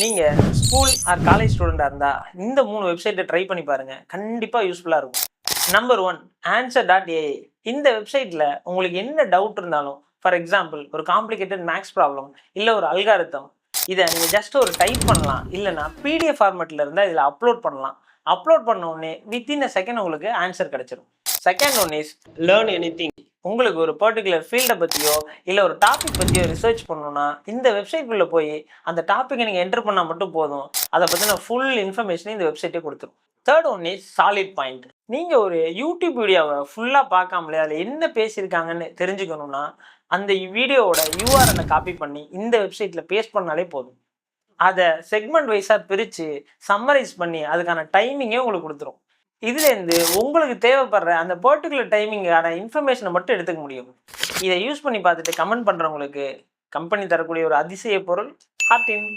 நீங்கள் school or college ஸ்டூடெண்ட்டாக இருந்தால் இந்த 3 வெப்சைட்டை ட்ரை பண்ணி பாருங்கள். கண்டிப்பாக யூஸ்ஃபுல்லாக இருக்கும். Number 1 answer.ai. இந்த வெப்சைட்டில் உங்களுக்கு என்ன டவுட் இருந்தாலும், ஃபார் எக்ஸாம்பிள் ஒரு காம்ப்ளிகேட்டட் மேக்ஸ் ப்ராப்ளம் இல்லை ஒரு அல்காரிதம், இதை நீங்கள் ஜஸ்ட் ஒரு டைப் பண்ணலாம். இல்லைனா பிடிஎஃப் ஃபார்மேட்டில் இருந்தால் இதில் அப்லோட் பண்ணலாம். அப்லோட் பண்ண உடனே வித்தின் அ செகண்ட் உங்களுக்கு ஆன்சர் கிடச்சிடும். Second one is learn anything. உங்களுக்கு ஒரு பர்டிகுலர் ஃபீல்டை பற்றியோ இல்லை ஒரு டாபிக் பற்றியோ ரிசர்ச் பண்ணணும்னா இந்த வெப்சைட்குள்ளே போய் அந்த டாப்பிக்கை நீங்கள் என்டர் பண்ணால் மட்டும் போதும். அதை பற்றின ஃபுல் இன்ஃபர்மேஷனை இந்த வெப்சைட்டே கொடுத்துரும். Third one is solid point. நீங்கள் ஒரு யூடியூப் வீடியோவை ஃபுல்லாக பார்க்காமலே அதில் என்ன பேசியிருக்காங்கன்னு தெரிஞ்சுக்கணுன்னா அந்த வீடியோவோட யூஆர்எல்லை காப்பி பண்ணி இந்த வெப்சைட்டில் பேஸ்ட் பண்ணாலே போதும். அதை செக்மெண்ட் வைஸாக பிரித்து சம்மரைஸ் பண்ணி அதுக்கான டைமிங்கே உங்களுக்கு கொடுத்துரும். இதுலேருந்து உங்களுக்கு தேவைப்படுற அந்த பர்டிகுலர் டைமிங்கான இன்ஃபர்மேஷனை மட்டும் எடுத்துக்க முடியும். இதை யூஸ் பண்ணி பார்த்துட்டு கமெண்ட் பண்ணுறவங்களுக்கு கம்பெனி தரக்கூடிய ஒரு அதிசய பொருள் ஹார்டின்.